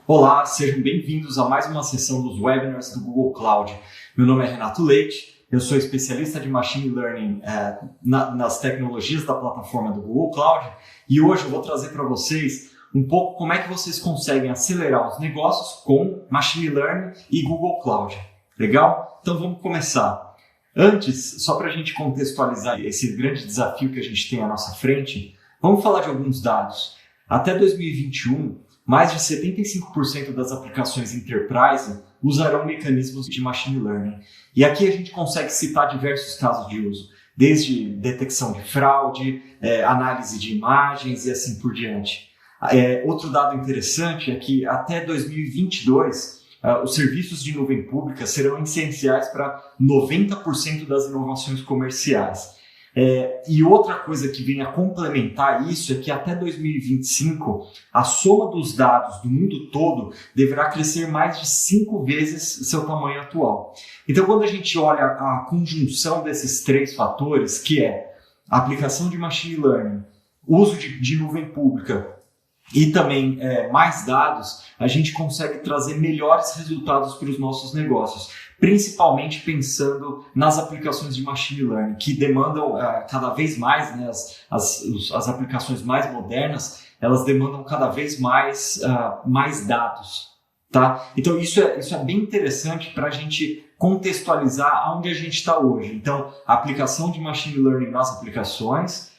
Olá, sejam bem-vindos a mais uma sessão dos webinars do Google Cloud. Meu nome é Renato Leite, eu sou especialista de Machine Learning nas tecnologias da plataforma do Google Cloud e hoje eu vou trazer para vocês um pouco como é que vocês conseguem acelerar os negócios com Machine Learning e Google Cloud. Legal? Então vamos começar. Antes, só para a gente contextualizar esse grande desafio que a gente tem à nossa frente, vamos falar de alguns dados. Até 2021, mais de 75% das aplicações Enterprise usarão mecanismos de Machine Learning. E aqui a gente consegue citar diversos casos de uso, desde detecção de fraude, análise de imagens e assim por diante. Outro dado interessante é que até 2022, os serviços de nuvem pública serão essenciais para 90% das inovações comerciais. E outra coisa que vem a complementar isso é que até 2025 a soma dos dados do mundo todo deverá crescer mais de 5 vezes seu tamanho atual. Então, quando a gente olha a conjunção desses três fatores, que é a aplicação de Machine Learning, uso de nuvem pública e também mais dados, a gente consegue trazer melhores resultados para os nossos negócios, principalmente pensando nas aplicações de Machine Learning, que demandam cada vez mais, né, as aplicações mais modernas, elas demandam cada vez mais dados. Tá? Então isso é bem interessante para a gente contextualizar onde a gente está hoje. Então, a aplicação de Machine Learning nas aplicações,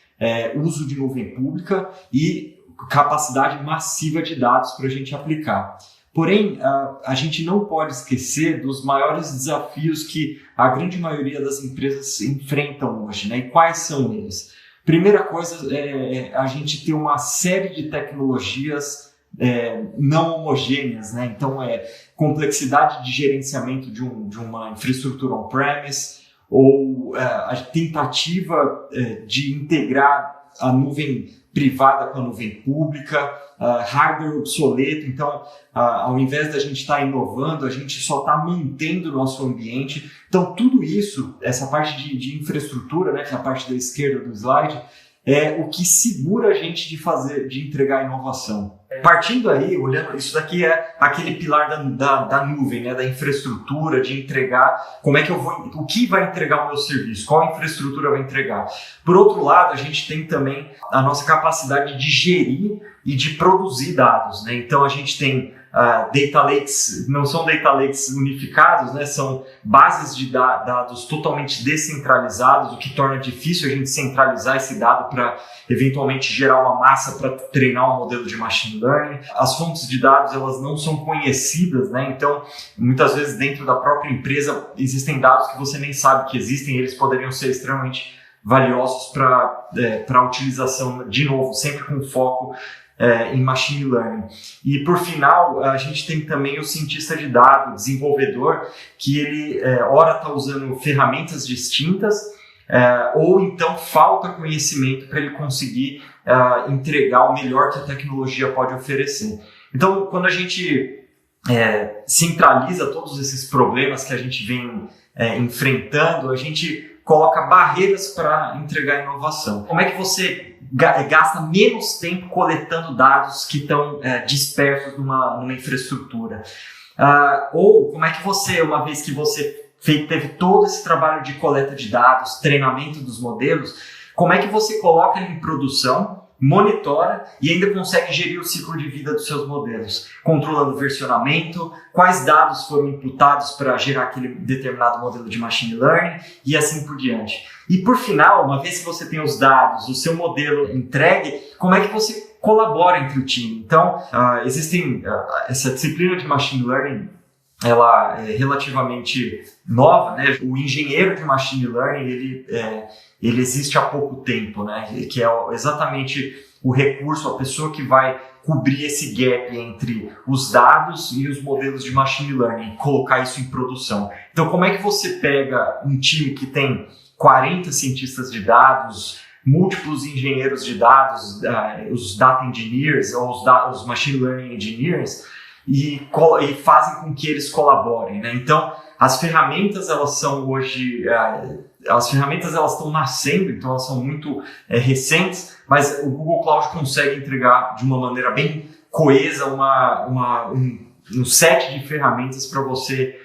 uso de nuvem pública e capacidade massiva de dados para a gente aplicar. Porém, a gente não pode esquecer dos maiores desafios que a grande maioria das empresas enfrentam hoje, né? E quais são eles? Primeira coisa é a gente ter uma série de tecnologias não homogêneas, né? Então, complexidade de gerenciamento de uma infraestrutura on-premise ou a tentativa de integrar a nuvem privada com a nuvem pública, hardware obsoleto. Então, ao invés da gente estar inovando, a gente só está mantendo o nosso ambiente. Então, tudo isso, essa parte de infraestrutura, né, que é a parte da esquerda do slide, é o que segura a gente de entregar inovação. Partindo aí, olhando, isso daqui é aquele pilar da nuvem, né, da infraestrutura, de entregar, o que vai entregar o meu serviço, qual infraestrutura vai entregar. Por outro lado, a gente tem também a nossa capacidade de gerir e de produzir dados, né? Então a gente tem data lakes, não são data lakes unificados, né? São bases de dados totalmente descentralizados, o que torna difícil a gente centralizar esse dado para eventualmente gerar uma massa para treinar um modelo de machine learning. As fontes de dados, elas não são conhecidas, né? Então muitas vezes dentro da própria empresa existem dados que você nem sabe que existem e eles poderiam ser extremamente valiosos para a utilização, de novo, sempre com foco em Machine Learning. E por final, a gente tem também o cientista de dados, desenvolvedor, que ele ora está usando ferramentas distintas ou então falta conhecimento para ele conseguir entregar o melhor que a tecnologia pode oferecer. Então, quando a gente centraliza todos esses problemas que a gente vem enfrentando, a gente coloca barreiras para entregar inovação. Como é que você gasta menos tempo coletando dados que estão dispersos numa infraestrutura? Ou como é que você, uma vez que você teve todo esse trabalho de coleta de dados, treinamento dos modelos, como é que você coloca ele em produção, monitora e ainda consegue gerir o ciclo de vida dos seus modelos, controlando o versionamento, quais dados foram imputados para gerar aquele determinado modelo de Machine Learning e assim por diante. E por final, uma vez que você tem os dados, o seu modelo entregue, como é que você colabora entre o time? Então, essa disciplina de Machine Learning, ela é relativamente nova, né? O engenheiro de Machine Learning, ele existe há pouco tempo, né? Que é exatamente o recurso, a pessoa que vai cobrir esse gap entre os dados e os modelos de Machine Learning, colocar isso em produção. Então, como é que você pega um time que tem 40 cientistas de dados, múltiplos engenheiros de dados, os data engineers ou os machine learning engineers, e fazem com que eles colaborem, né? Então, as ferramentas, elas são hoje, as ferramentas elas estão nascendo, então elas são muito recentes, mas o Google Cloud consegue entregar de uma maneira bem coesa um set de ferramentas para você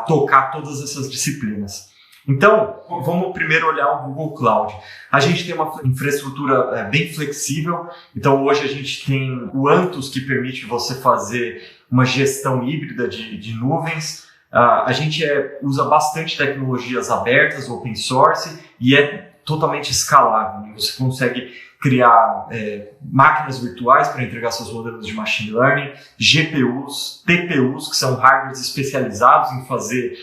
tocar todas essas disciplinas. Então, vamos primeiro olhar o Google Cloud. A gente tem uma infraestrutura bem flexível, então hoje a gente tem o Anthos, que permite você fazer uma gestão híbrida de nuvens. A gente usa bastante tecnologias abertas, open source, e é totalmente escalável. Você consegue criar máquinas virtuais para entregar seus modelos de machine learning, GPUs, TPUs, que são hardwares especializados em fazer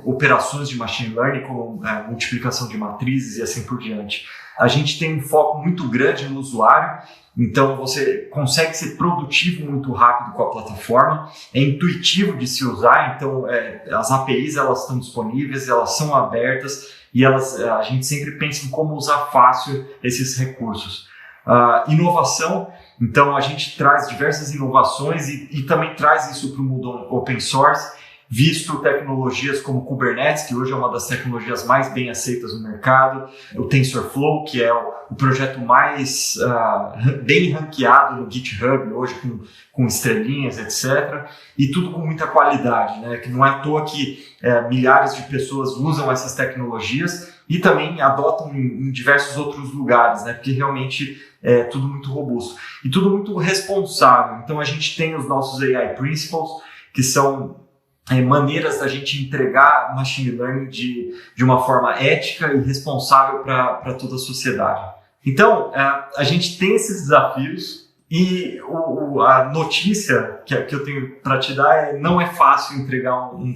operações de machine learning, como multiplicação de matrizes e assim por diante. A gente tem um foco muito grande no usuário, então você consegue ser produtivo muito rápido com a plataforma, é intuitivo de se usar, então as APIs elas estão disponíveis, elas são abertas e a gente sempre pensa em como usar fácil esses recursos. Inovação, então a gente traz diversas inovações e também traz isso para o mundo open source, visto tecnologias como Kubernetes, que hoje é uma das tecnologias mais bem aceitas no mercado, o TensorFlow, que é o projeto mais bem ranqueado no GitHub, hoje com estrelinhas, etc. E tudo com muita qualidade, né? Que não é à toa que milhares de pessoas usam essas tecnologias e também adotam em diversos outros lugares, né? Porque realmente é tudo muito robusto e tudo muito responsável. Então a gente tem os nossos AI Principles, que são maneiras da gente entregar machine learning de uma forma ética e responsável para toda a sociedade. Então, a gente tem esses desafios e a notícia que eu tenho para te dar não é fácil entregar um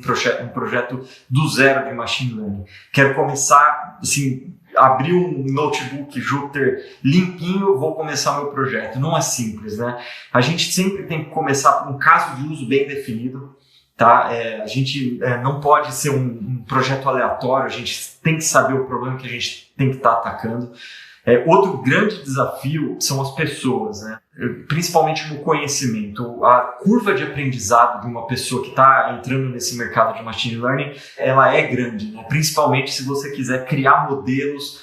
projeto do zero de machine learning. Quero começar, assim, abrir um notebook Jupyter limpinho, vou começar meu projeto. Não é simples, né? A gente sempre tem que começar com um caso de uso bem definido. Tá? A gente não pode ser um projeto aleatório, a gente tem que saber o problema que a gente tem que estar atacando. Outro grande desafio são as pessoas, né? Principalmente no conhecimento. A curva de aprendizado de uma pessoa que está entrando nesse mercado de machine learning, ela é grande, né? Principalmente se você quiser criar modelos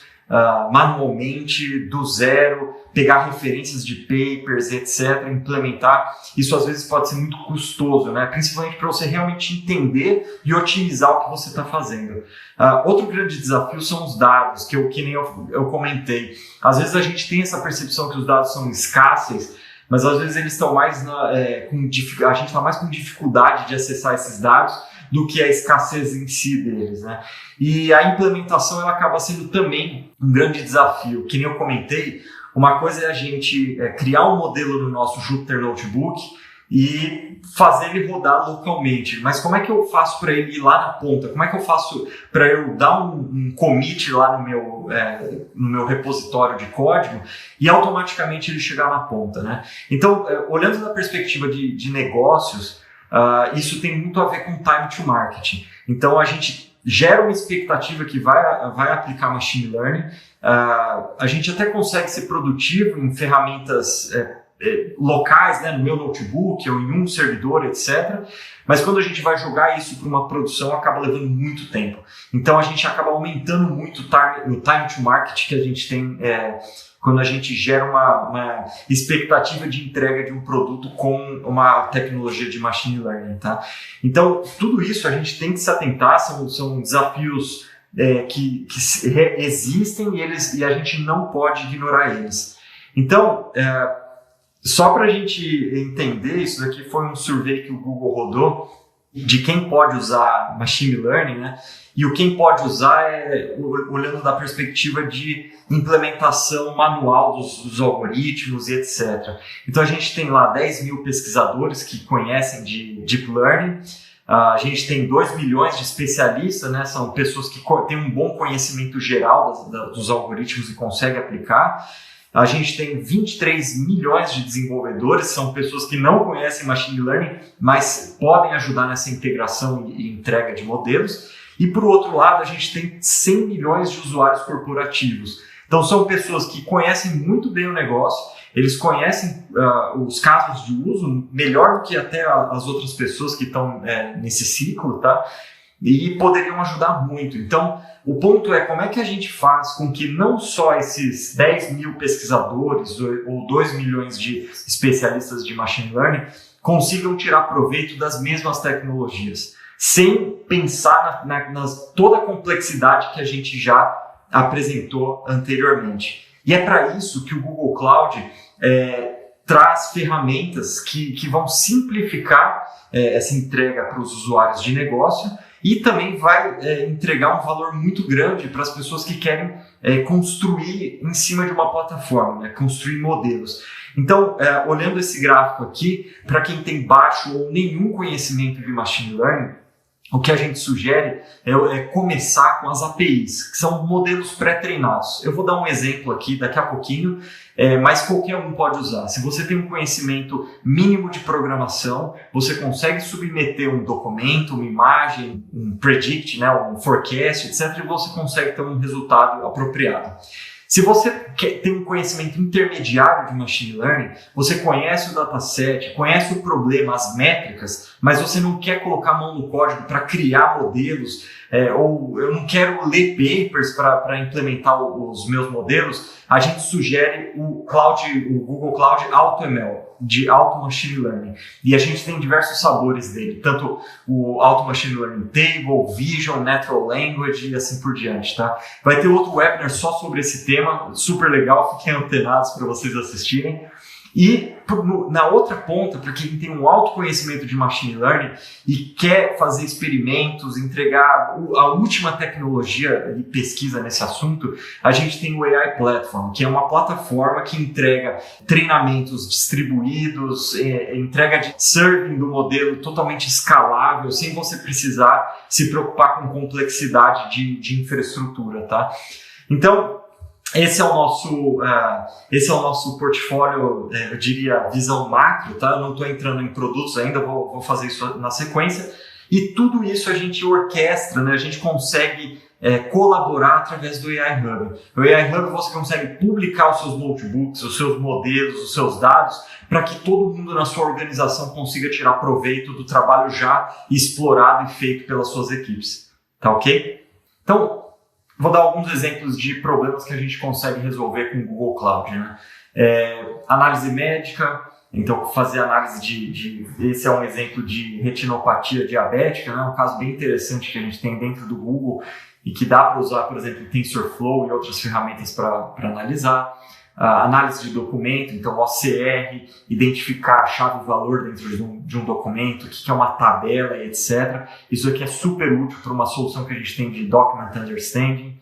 manualmente, do zero, pegar referências de papers, etc., implementar. Isso às vezes pode ser muito custoso, né? Principalmente para você realmente entender e otimizar o que você está fazendo. Outro grande desafio são os dados, que nem eu comentei. Às vezes a gente tem essa percepção que os dados são escassos, mas às vezes eles estão mais a gente está mais com dificuldade de acessar esses dados do que a escassez em si deles, né? E a implementação ela acaba sendo também um grande desafio. Que nem eu comentei, uma coisa é a gente criar um modelo no nosso Jupyter Notebook e fazer ele rodar localmente. Mas como é que eu faço para ele ir lá na ponta? Como é que eu faço para eu dar um commit lá no meu repositório de código e automaticamente ele chegar na ponta, né? Então, olhando da perspectiva de negócios, isso tem muito a ver com time to market. Então, a gente gera uma expectativa que vai aplicar machine learning. A gente até consegue ser produtivo em ferramentas locais, né, no meu notebook ou em um servidor, etc. Mas quando a gente vai jogar isso para uma produção, acaba levando muito tempo. Então, a gente acaba aumentando muito o time to market que a gente tem quando a gente gera uma expectativa de entrega de um produto com uma tecnologia de machine learning, tá? Então, tudo isso a gente tem que se atentar, são desafios que existem e a gente não pode ignorar eles. Então, só para a gente entender, isso daqui foi um survey que o Google rodou de quem pode usar machine learning, né? E o quem pode usar olhando da perspectiva de implementação manual dos algoritmos e etc. Então a gente tem lá 10 mil pesquisadores que conhecem de Deep Learning, a gente tem 2 milhões de especialistas, né? São pessoas que têm um bom conhecimento geral dos algoritmos e conseguem aplicar. A gente tem 23 milhões de desenvolvedores, são pessoas que não conhecem machine learning, mas podem ajudar nessa integração e entrega de modelos. E, por outro lado, a gente tem 100 milhões de usuários corporativos. Então, são pessoas que conhecem muito bem o negócio, eles conhecem os casos de uso melhor do que até as outras pessoas que estão nesse ciclo, tá? e poderiam ajudar muito. Então, o ponto é como é que a gente faz com que não só esses 10 mil pesquisadores ou 2 milhões de especialistas de machine learning consigam tirar proveito das mesmas tecnologias, sem pensar toda a complexidade que a gente já apresentou anteriormente. E é para isso que o Google Cloud traz ferramentas que vão simplificar essa entrega para os usuários de negócio e também vai entregar um valor muito grande para as pessoas que querem construir em cima de uma plataforma, construir modelos. Então, olhando esse gráfico aqui, para quem tem baixo ou nenhum conhecimento de machine learning, o que a gente sugere é começar com as APIs, que são modelos pré-treinados. Eu vou dar um exemplo aqui daqui a pouquinho, mas qualquer um pode usar. Se você tem um conhecimento mínimo de programação, você consegue submeter um documento, uma imagem, um predict, um forecast, etc., e você consegue ter um resultado apropriado. Se você tem um conhecimento intermediário de machine learning, você conhece o dataset, conhece o problema, as métricas, mas você não quer colocar a mão no código para criar modelos, ou eu não quero ler papers para implementar os meus modelos, a gente sugere o Google Cloud AutoML, de Auto Machine Learning. E a gente tem diversos sabores dele, tanto o Auto Machine Learning Table, Vision, Natural Language e assim por diante, tá? Vai ter outro webinar só sobre esse tema, super legal, fiquem antenados para vocês assistirem. E na outra ponta, para quem tem um alto conhecimento de Machine Learning e quer fazer experimentos, entregar a última tecnologia de pesquisa nesse assunto, a gente tem o AI Platform, que é uma plataforma que entrega treinamentos distribuídos, entrega de serving do modelo totalmente escalável, sem você precisar se preocupar com complexidade de infraestrutura, tá? Então, esse é o nosso portfólio, eu diria, visão macro, tá? Eu não estou entrando em produtos ainda, vou fazer isso na sequência. E tudo isso a gente orquestra, né? A gente consegue colaborar através do AI Hub. O AI Hub você consegue publicar os seus notebooks, os seus modelos, os seus dados, para que todo mundo na sua organização consiga tirar proveito do trabalho já explorado e feito pelas suas equipes. Tá ok? Então, vou dar alguns exemplos de problemas que a gente consegue resolver com o Google Cloud, né? Análise médica, então fazer análise esse é um exemplo de retinopatia diabética, né? Um caso bem interessante que a gente tem dentro do Google e que dá para usar, por exemplo, TensorFlow e outras ferramentas para analisar. Análise de documento, então OCR, identificar a chave-valor dentro de um documento, o que é uma tabela e etc. Isso aqui é super útil para uma solução que a gente tem de Document Understanding.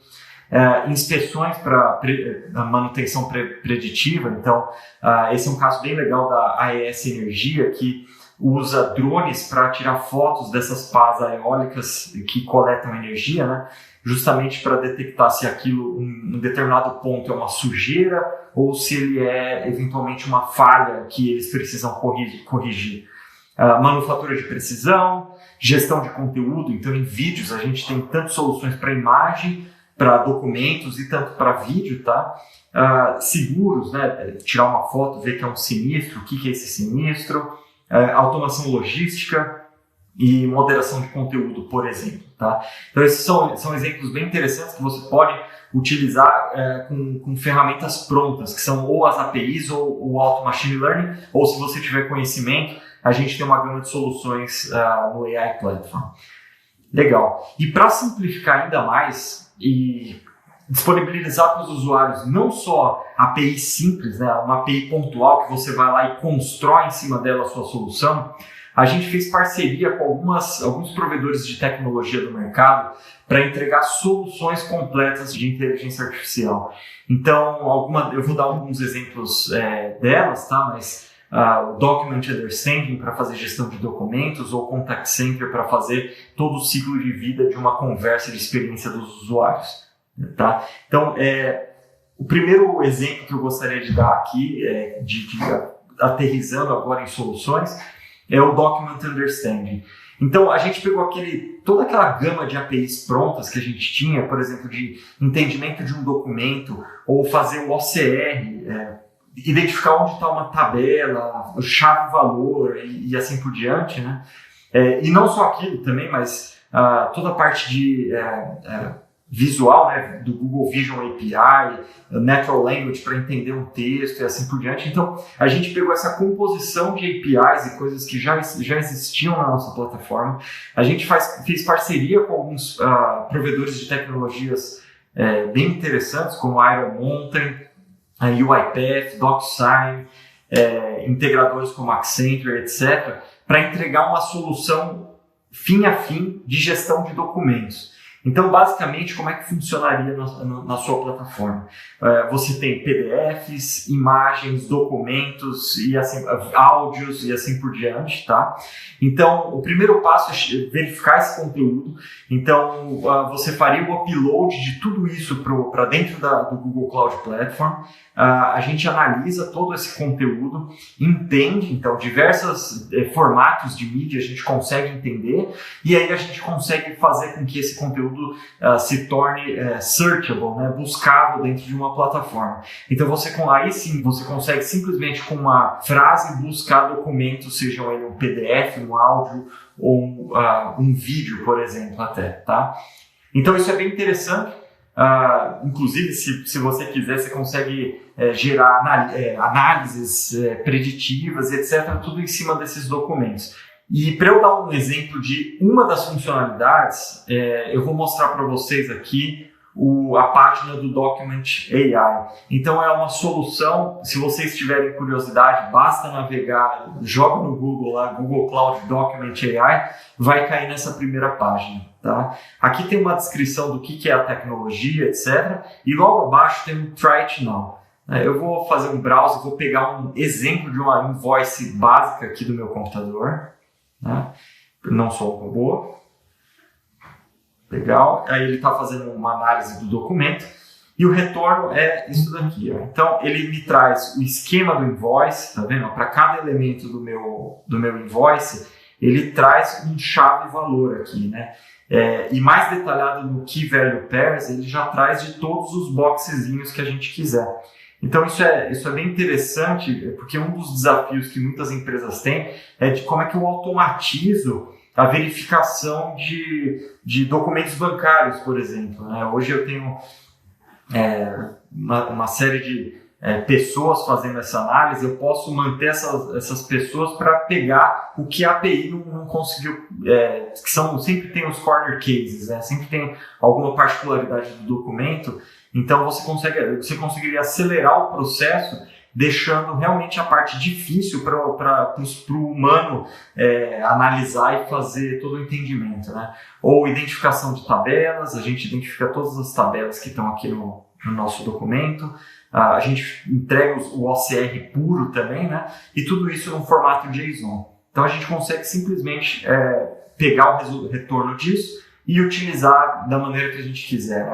Inspeções para manutenção preditiva, então esse é um caso bem legal da AES Energia, que usa drones para tirar fotos dessas pás eólicas que coletam energia, né? Justamente para detectar se aquilo, um determinado ponto é uma sujeira ou se ele é eventualmente uma falha que eles precisam corrigir. Manufatura de precisão, gestão de conteúdo, então em vídeos a gente tem tanto soluções para imagem, para documentos e tanto para vídeo, tá? Seguros, né? Tirar uma foto, ver que é um sinistro, o que é esse sinistro, automação logística e moderação de conteúdo, por exemplo, tá? Então esses são exemplos bem interessantes que você pode utilizar com ferramentas prontas, que são ou as APIs ou o Auto Machine Learning, ou se você tiver conhecimento, a gente tem uma gama de soluções no AI Platform. Legal. E para simplificar ainda mais e disponibilizar para os usuários não só API simples, né, uma API pontual que você vai lá e constrói em cima dela a sua solução, a gente fez parceria com alguns provedores de tecnologia do mercado para entregar soluções completas de inteligência artificial. Então, eu vou dar alguns exemplos delas, tá? Mas o Document Understanding para fazer gestão de documentos ou Contact Center para fazer todo o ciclo de vida de uma conversa de experiência dos usuários. Tá? Então, o primeiro exemplo que eu gostaria de dar aqui, aterrissando agora em soluções, é o Document Understanding. Então, a gente pegou toda aquela gama de APIs prontas que a gente tinha, por exemplo, de entendimento de um documento, ou fazer o OCR, identificar onde está uma tabela, chave-valor e assim por diante, né? E não só aquilo também, mas toda a parte de visual, né, do Google Vision API, Natural Language para entender um texto e assim por diante. Então, a gente pegou essa composição de APIs e coisas que já existiam na nossa plataforma. A gente fez parceria com alguns provedores de tecnologias bem interessantes, como a Iron Mountain, a UiPath, DocSign, integradores como Accenture, etc., para entregar uma solução fim a fim de gestão de documentos. Então, basicamente, como é que funcionaria na sua plataforma? Você tem PDFs, imagens, documentos, e assim, áudios e assim por diante, tá? Então, o primeiro passo é verificar esse conteúdo. Então, você faria o upload de tudo isso para dentro do Google Cloud Platform. A gente analisa todo esse conteúdo, entende, então, diversos formatos de mídia a gente consegue entender, e aí a gente consegue fazer com que esse conteúdo se torne searchable, né, buscável dentro de uma plataforma. Então, aí sim, você consegue simplesmente com uma frase buscar documentos, sejam ele um PDF, um áudio ou um vídeo, por exemplo, até, tá? Então, isso é bem interessante. Inclusive, se você quiser, você consegue gerar análises preditivas, etc., tudo em cima desses documentos. E para eu dar um exemplo de uma das funcionalidades, eu vou mostrar para vocês aqui a página do Document AI. Então é uma solução, se vocês tiverem curiosidade, basta navegar, joga no Google lá, Google Cloud Document AI, vai cair nessa primeira página. Tá? Aqui tem uma descrição do que é a tecnologia, etc. E logo abaixo tem um Try It Now. Eu vou fazer um browse, vou pegar um exemplo de uma invoice básica aqui do meu computador. Né? Não sou um robô. Legal. Aí ele está fazendo uma análise do documento e o retorno é isso daqui. Ó. Então ele me traz o esquema do invoice, tá vendo? Para cada elemento do meu invoice, ele traz um chave-valor aqui, né? E mais detalhado no Key Value Pairs, ele já traz de todos os boxezinhos que a gente quiser. Então isso é bem interessante, porque um dos desafios que muitas empresas têm é de como é que eu automatizo a verificação de documentos bancários, por exemplo. Né? Hoje eu tenho uma série de pessoas fazendo essa análise, eu posso manter essas pessoas para pegar o que a API não conseguiu, sempre tem os corner cases, né? Sempre tem alguma particularidade do documento, então você conseguiria acelerar o processo, deixando realmente a parte difícil para o humano analisar e fazer todo o entendimento, né? Ou identificação de tabelas, a gente identifica todas as tabelas que estão aqui no nosso documento, a gente entrega o OCR puro também, né? E tudo isso num formato JSON. Então a gente consegue simplesmente pegar o retorno disso e utilizar da maneira que a gente quiser,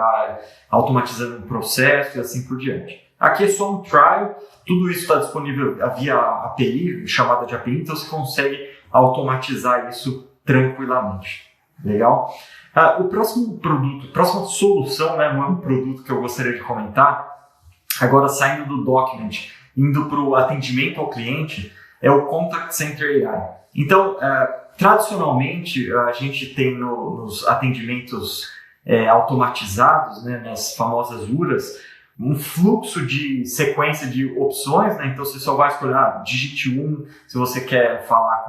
automatizando um processo e assim por diante. Aqui é só um trial, tudo isso está disponível via API, chamada de API, então você consegue automatizar isso tranquilamente. Legal? O próximo produto, próxima solução, né, não é um produto que eu gostaria de comentar, agora saindo do document, indo para o atendimento ao cliente, é o Contact Center AI. Então, tradicionalmente, a gente tem nos atendimentos automatizados, né, nas famosas URAs, um fluxo de sequência de opções, né? Então você só vai escolher, digite 1 se você quer falar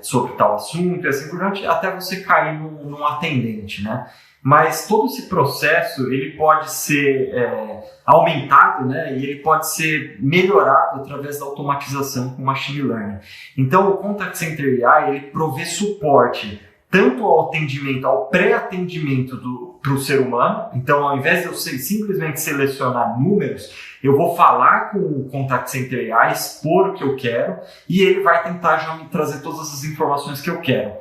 sobre tal assunto e assim por diante, até você cair num atendente, né? Mas todo esse processo ele pode ser aumentado, né? E ele pode ser melhorado através da automatização com Machine Learning. Então o Contact Center AI ele provê suporte tanto ao atendimento, ao pré-atendimento para o ser humano. Então, ao invés de eu simplesmente selecionar números, eu vou falar com o Contact Center AI, expor o que eu quero, e ele vai tentar já me trazer todas as informações que eu quero.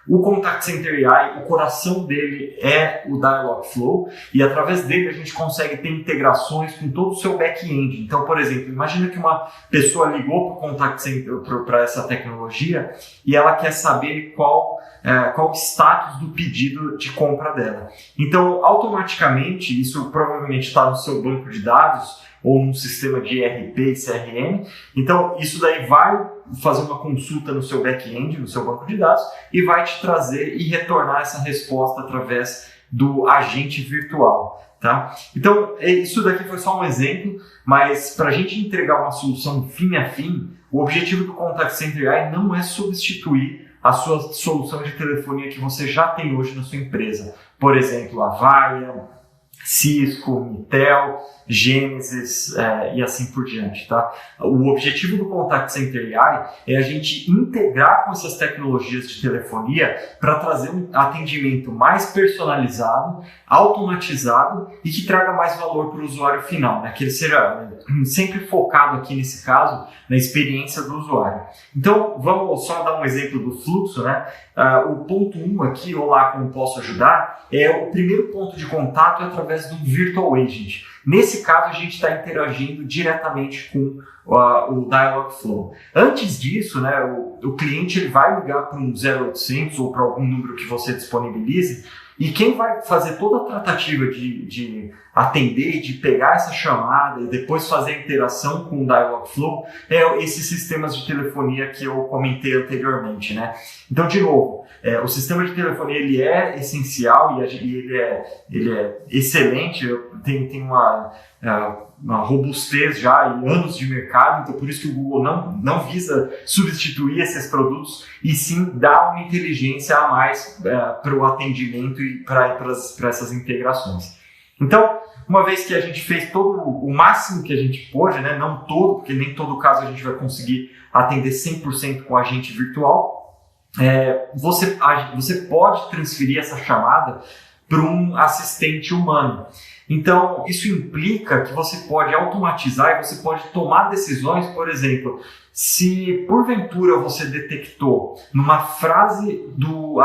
O Contact Center AI, o coração dele é o Dialogflow, e através dele a gente consegue ter integrações com todo o seu back-end. Então, por exemplo, imagina que uma pessoa ligou para o Contact Center, para essa tecnologia, e ela quer saber qual qual o status do pedido de compra dela. Então, automaticamente, isso provavelmente está no seu banco de dados ou num sistema de ERP e CRM. Então, isso daí vai fazer uma consulta no seu back-end, no seu banco de dados, e vai te trazer e retornar essa resposta através do agente virtual. Tá? Então, isso daqui foi só um exemplo, mas para a gente entregar uma solução fim a fim, o objetivo do Contact Center AI não é substituir a sua solução de telefonia que você já tem hoje na sua empresa. Por exemplo, Avaya, Cisco, Mitel, Genesys e assim por diante. Tá? O objetivo do Contact Center AI é a gente integrar com essas tecnologias de telefonia para trazer um atendimento mais personalizado, automatizado e que traga mais valor para o usuário final, né? Que ele seja sempre focado aqui nesse caso na experiência do usuário. Então, vamos só dar um exemplo do fluxo, né? O ponto 1 aqui, olá, como posso ajudar, é o primeiro ponto de contato através de um Virtual Agent. Nesse caso, a gente está interagindo diretamente com o Dialogflow. Antes disso, né, o cliente ele vai ligar para um 0800 ou para algum número que você disponibilize, e quem vai fazer toda a tratativa de atender, de pegar essa chamada e depois fazer a interação com o Dialogflow é esses sistemas de telefonia que eu comentei anteriormente, né? Então, de novo, o sistema de telefonia ele é essencial e ele é excelente, tem uma robustez já e anos de mercado, então por isso que o Google não visa substituir esses produtos e sim dar uma inteligência a mais para o atendimento e para essas integrações. Então, uma vez que a gente fez todo o máximo que a gente pôde, né, não todo, porque nem todo caso a gente vai conseguir atender 100% com agente virtual, você pode transferir essa chamada para um assistente humano. Então, isso implica que você pode automatizar e você pode tomar decisões, por exemplo, se porventura você detectou numa frase do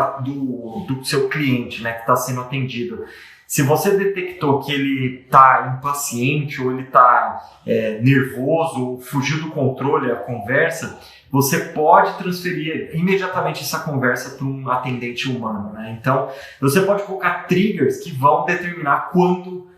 seu cliente, né, que está sendo atendido, se você detectou que ele está impaciente ou ele está nervoso ou fugiu do controle a conversa, você pode transferir imediatamente essa conversa para um atendente humano, né? Então, você pode colocar triggers que vão determinar quando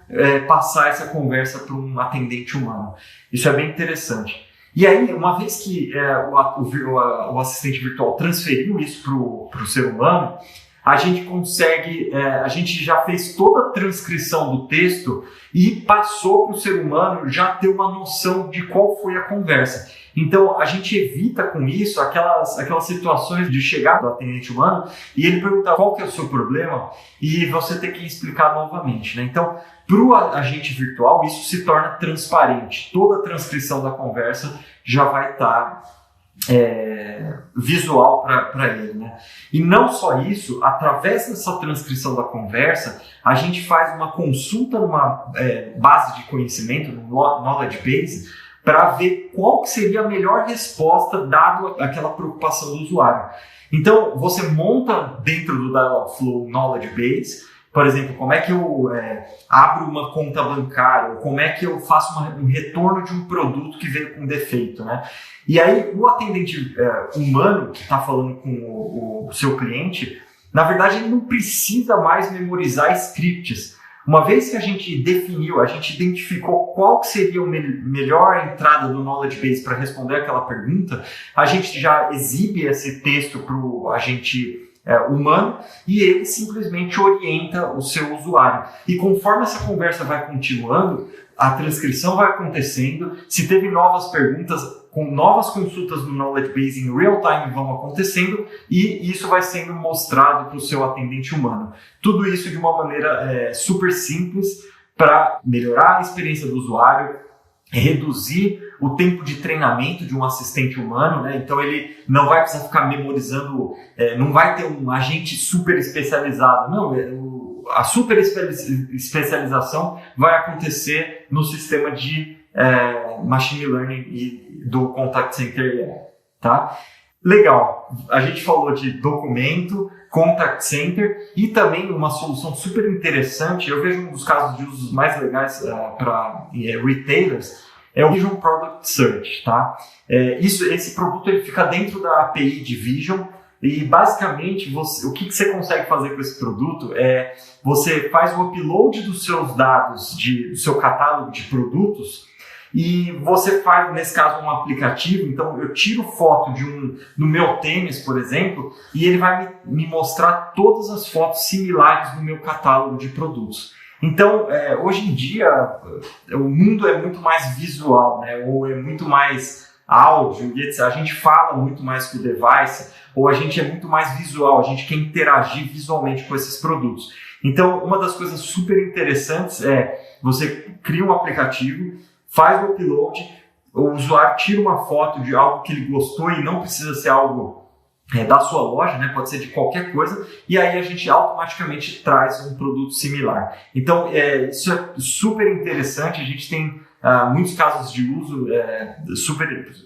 passar essa conversa para um atendente humano. Isso é bem interessante. E aí, uma vez que o assistente virtual transferiu isso para o ser humano, a gente consegue, a gente já fez toda a transcrição do texto e passou para o ser humano já ter uma noção de qual foi a conversa. Então, a gente evita com isso aquelas situações de chegar do atendente humano e ele perguntar qual que é o seu problema e você ter que explicar novamente, né? Então, para o agente virtual, isso se torna transparente. Toda a transcrição da conversa já vai estar visual para ele, né? E não só isso, através dessa transcrição da conversa, a gente faz uma consulta numa base de conhecimento, no Knowledge Base, para ver qual que seria a melhor resposta dado aquela preocupação do usuário. Então, você monta dentro do Dialogflow Knowledge Base, por exemplo, como é que eu abro uma conta bancária, ou como é que eu faço um retorno de um produto que veio com defeito, né? E aí, o atendente humano que está falando com o seu cliente, na verdade, ele não precisa mais memorizar scripts. Uma vez que a gente definiu, a gente identificou qual seria a melhor entrada do Knowledge Base para responder aquela pergunta, a gente já exibe esse texto para o agente humano e ele simplesmente orienta o seu usuário. E conforme essa conversa vai continuando, a transcrição vai acontecendo, se teve novas perguntas, com novas consultas no Knowledge Base em real time vão acontecendo e isso vai sendo mostrado para o seu atendente humano. Tudo isso de uma maneira super simples para melhorar a experiência do usuário, reduzir o tempo de treinamento de um assistente humano, né? Então ele não vai precisar ficar memorizando, não vai ter um agente super especializado, não, a super especialização vai acontecer no sistema de Machine Learning e do Contact Center, tá? Legal, a gente falou de documento, Contact Center e também uma solução super interessante, eu vejo um dos casos de usos mais legais para retailers, é o Vision Product Search, tá? Esse produto ele fica dentro da API de Vision, E basicamente, o que você consegue fazer com esse produto é você faz o upload dos seus dados, do seu catálogo de produtos, e você faz, nesse caso, um aplicativo. Então, eu tiro foto do meu tênis, por exemplo, e ele vai me mostrar todas as fotos similares no meu catálogo de produtos. Então, hoje em dia, o mundo é muito mais visual, né? Ou é muito mais áudio, etc. A gente fala muito mais com o device, ou a gente é muito mais visual, a gente quer interagir visualmente com esses produtos. Então, uma das coisas super interessantes é você cria um aplicativo, faz o upload, o usuário tira uma foto de algo que ele gostou e não precisa ser algo da sua loja, né? Pode ser de qualquer coisa, e aí a gente automaticamente traz um produto similar. Então, isso é super interessante, a gente tem muitos casos de uso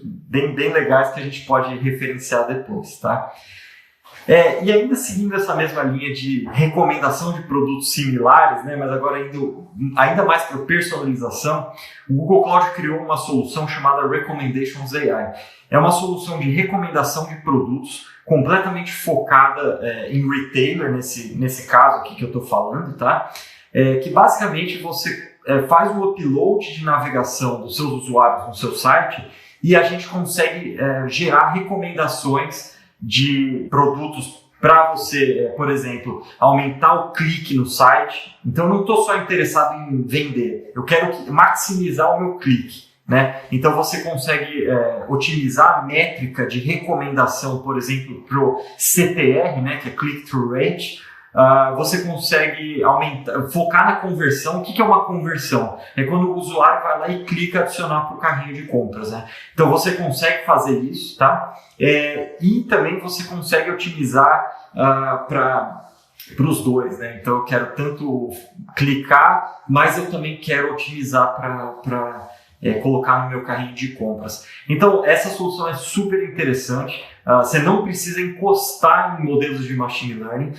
bem legais que a gente pode referenciar depois, tá? E ainda seguindo essa mesma linha de recomendação de produtos similares, né, mas agora indo ainda mais para personalização, o Google Cloud criou uma solução chamada Recommendations AI. É uma solução de recomendação de produtos completamente focada em retailer, nesse caso aqui que eu estou falando, tá? Que basicamente você faz o upload de navegação dos seus usuários no seu site e a gente consegue gerar recomendações de produtos para você, por exemplo, aumentar o clique no site. Então, eu não estou só interessado em vender, eu quero maximizar o meu clique, né? Então, você consegue otimizar a métrica de recomendação, por exemplo, para o CTR, né, que é Click-Through Rate. Você consegue focar na conversão. O que é uma conversão? É quando o usuário vai lá e clica adicionar para o carrinho de compras, né? Então você consegue fazer isso, tá? E também você consegue otimizar para os dois, né? Então eu quero tanto clicar, mas eu também quero otimizar para colocar no meu carrinho de compras. Então essa solução é super interessante. Você não precisa encostar em modelos de machine learning.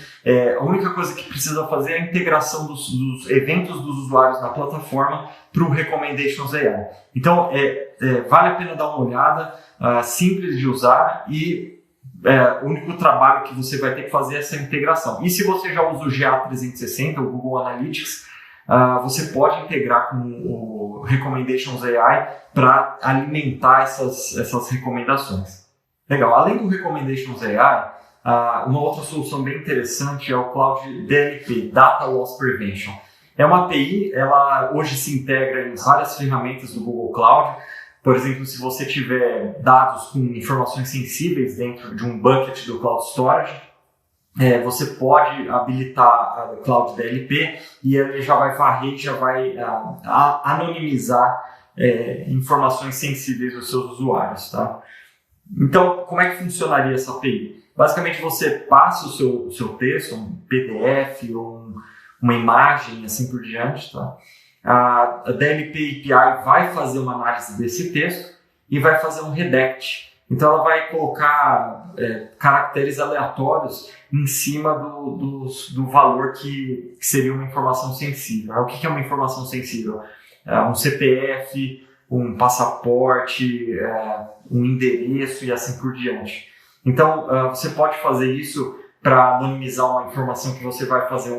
A única coisa que precisa fazer é a integração dos eventos dos usuários na plataforma para o Recommendations AI. Então, vale a pena dar uma olhada, simples de usar e o único trabalho que você vai ter que fazer é essa integração. E se você já usa o GA360, o Google Analytics, você pode integrar com o Recommendations AI para alimentar essas recomendações. Legal. Além do Recommendations AI, uma outra solução bem interessante é o Cloud DLP, Data Loss Prevention. É uma API, ela hoje se integra em várias ferramentas do Google Cloud. Por exemplo, se você tiver dados com informações sensíveis dentro de um bucket do Cloud Storage, você pode habilitar a Cloud DLP e ele já vai varrer, já vai anonimizar informações sensíveis dos seus usuários, tá? Então, como é que funcionaria essa API? Basicamente, você passa o seu texto, um PDF ou uma imagem, assim por diante, tá? A DLP API vai fazer uma análise desse texto e vai fazer um redact. Então, ela vai colocar caracteres aleatórios em cima do valor que seria uma informação sensível. O que é uma informação sensível? Um CPF, um passaporte, um endereço e assim por diante. Então, você pode fazer isso para anonimizar uma informação que você vai fazer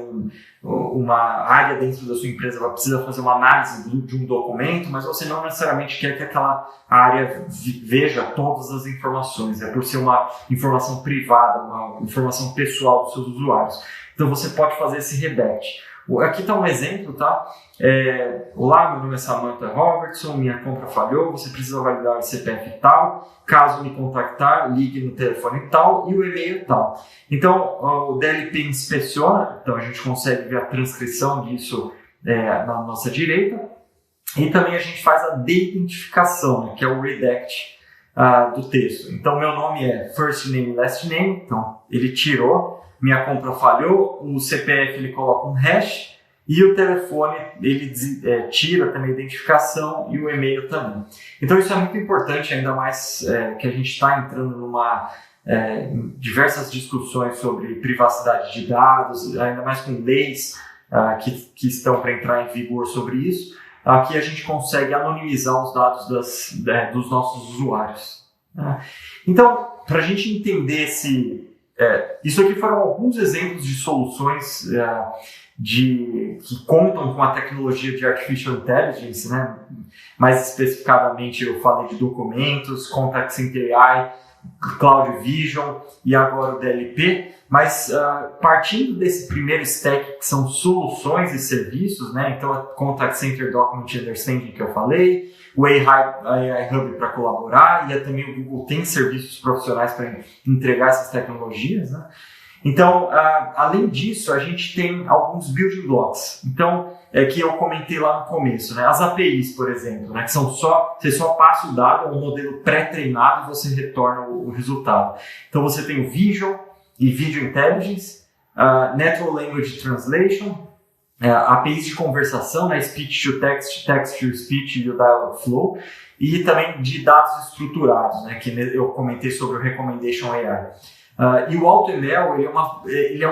uma área dentro da sua empresa, vai precisar fazer uma análise de um documento, mas você não necessariamente quer que aquela área veja todas as informações, por ser uma informação privada, uma informação pessoal dos seus usuários. Então, você pode fazer esse redact. Aqui está um exemplo, tá? Olá, meu nome é Samantha Robertson, minha compra falhou, você precisa validar o CPF tal, caso me contactar, ligue no telefone tal e o e-mail tal. Então, o DLP inspeciona, então a gente consegue ver a transcrição disso na nossa direita, e também a gente faz a de-identificação, né, que é o redact do texto. Então, meu nome é first name, last name, então ele tirou, minha compra falhou, o CPF ele coloca um hash e o telefone ele tira também a identificação e o e-mail também. Então isso é muito importante, ainda mais que a gente está entrando em diversas discussões sobre privacidade de dados, ainda mais com leis que estão para entrar em vigor sobre isso. Aqui a gente consegue anonimizar os dados dos nossos usuários. Então, para a gente entender Isso aqui foram alguns exemplos de soluções que contam com a tecnologia de Artificial Intelligence, né? Mais especificadamente eu falei de documentos, Contact Center AI, Cloud Vision e agora o DLP, mas partindo desse primeiro stack que são soluções e serviços, né? Então a Contact Center Document Understanding que eu falei, o AI Hub para colaborar e também o Google tem serviços profissionais para entregar essas tecnologias, né? Então, além disso, a gente tem alguns building blocks. Então, que eu comentei lá no começo, né? As APIs, por exemplo, né? Que são você só passa o dado, é um modelo pré-treinado e você retorna o resultado. Então, você tem o Visual e Video Intelligence, Natural Language Translation, APIs de conversação, né? Speech to Text, Text to Speech e o Dialog Flow, e também de dados estruturados, né? Que eu comentei sobre o Recommendation AI. E o AutoML, ele é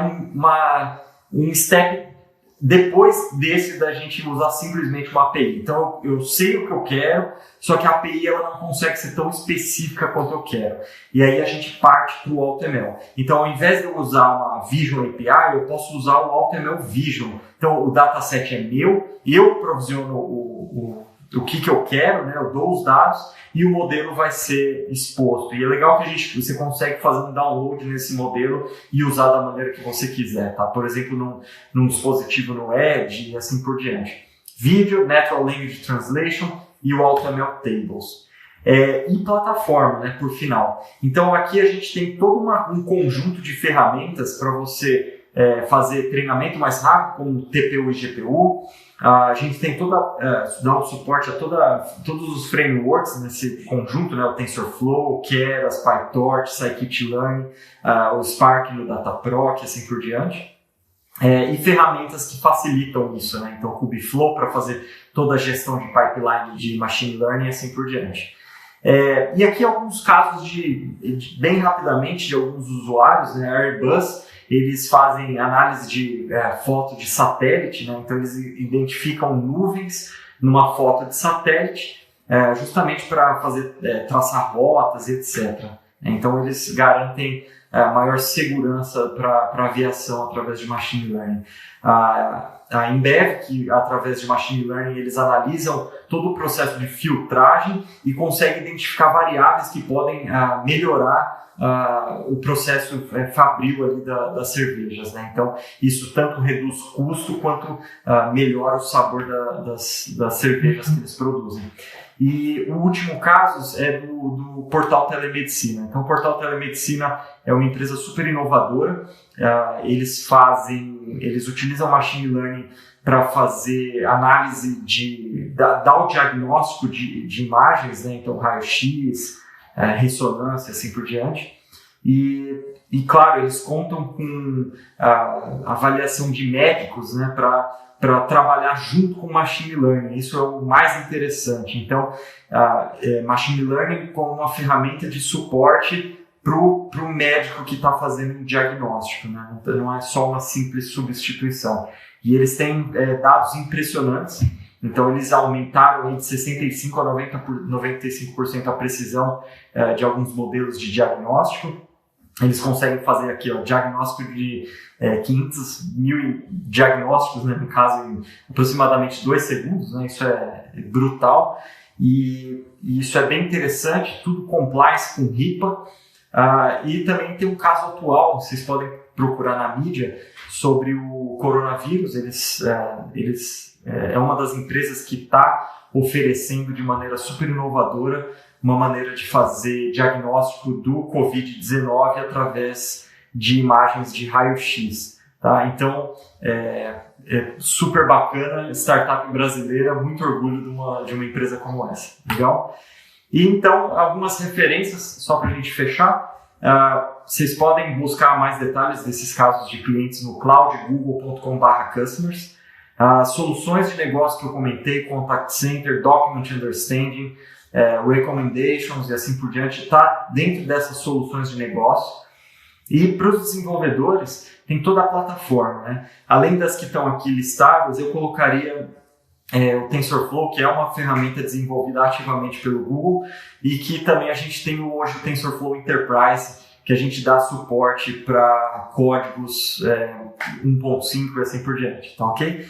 um step depois desse da gente usar simplesmente uma API. Então, eu sei o que eu quero, só que a API ela não consegue ser tão específica quanto eu quero. E aí a gente parte para o AutoML. Então, ao invés de eu usar uma Vision API, eu posso usar o AutoML Vision. Então, o dataset é meu, eu provisiono o que eu quero, né? Eu dou os dados e o modelo vai ser exposto. E é legal que você consegue fazer um download nesse modelo e usar da maneira que você quiser, tá? Por exemplo, num dispositivo no Edge e assim por diante. Video, Natural Language Translation e o AutoML Tables. E plataforma, né, por final. Então aqui a gente tem todo um conjunto de ferramentas para você fazer treinamento mais rápido, como TPU e GPU. A gente tem dá o suporte a todos os frameworks nesse conjunto, né? O TensorFlow, o Keras, PyTorch, Scikit-learn, o Spark no Dataproc, assim por diante. E ferramentas que facilitam isso, né? Então, o Kubeflow para fazer toda a gestão de pipeline de machine learning e assim por diante. E aqui alguns casos bem rapidamente de alguns usuários, né? A Airbus, eles fazem análise de foto de satélite, né? Então eles identificam nuvens numa foto de satélite, justamente para traçar rotas, etc. Então eles garantem maior segurança para a aviação através de machine learning. A Embev, que através de machine learning eles analisam todo o processo de filtragem e conseguem identificar variáveis que podem melhorar o processo fabril ali das cervejas, né? Então isso tanto reduz custo quanto melhora o sabor das cervejas que eles produzem. E o último caso é do Portal Telemedicina. Então o Portal Telemedicina é uma empresa super inovadora. Eles utilizam machine learning para fazer análise dar o diagnóstico de imagens, né? Então raio-x, ressonância, assim por diante. E claro, eles contam com a avaliação de médicos, né, para trabalhar junto com machine learning. Isso é o mais interessante. Então, machine learning como uma ferramenta de suporte para o médico que está fazendo um diagnóstico, né? Não é só uma simples substituição. E eles têm dados impressionantes. Então, eles aumentaram de 65% a 95% a precisão de alguns modelos de diagnóstico. Eles conseguem fazer aqui diagnóstico de 500 mil diagnósticos, né, no caso, em aproximadamente 2 segundos. Né? Isso é brutal. E isso é bem interessante, tudo compliance com HIPAA. E também tem um caso atual, vocês podem procurar na mídia, sobre o coronavírus. É uma das empresas que está oferecendo de maneira super inovadora uma maneira de fazer diagnóstico do Covid-19 através de imagens de raio-x. Tá? Então, é super bacana, startup brasileira, muito orgulho de uma empresa como essa. Legal? E então, algumas referências, só para a gente fechar. Vocês podem buscar mais detalhes desses casos de clientes no cloudgoogle.com/customers. Soluções de negócio que eu comentei, Contact Center, Document Understanding, Recommendations e assim por diante, está dentro dessas soluções de negócio. E para os desenvolvedores, tem toda a plataforma, né? Além das que estão aqui listadas, eu colocaria o TensorFlow, que é uma ferramenta desenvolvida ativamente pelo Google, e que também a gente tem hoje o TensorFlow Enterprise, que a gente dá suporte para códigos 1.5 e assim por diante, tá ok?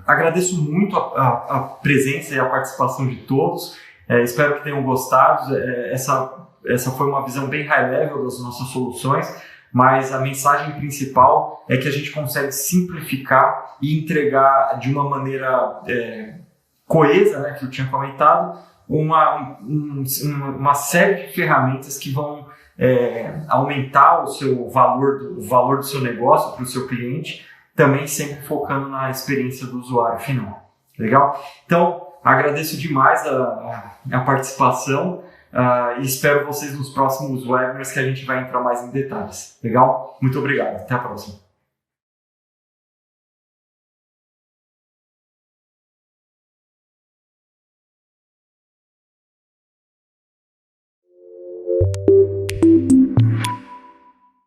Agradeço muito a presença e a participação de todos, espero que tenham gostado. Essa foi uma visão bem high level das nossas soluções, mas a mensagem principal é que a gente consegue simplificar e entregar de uma maneira coesa, né, que eu tinha comentado, uma série de ferramentas que vão aumentar o valor do seu negócio para o seu cliente, também sempre focando na experiência do usuário final. Legal? Então, agradeço demais a participação e espero vocês nos próximos webinars que a gente vai entrar mais em detalhes. Legal? Muito obrigado. Até a próxima.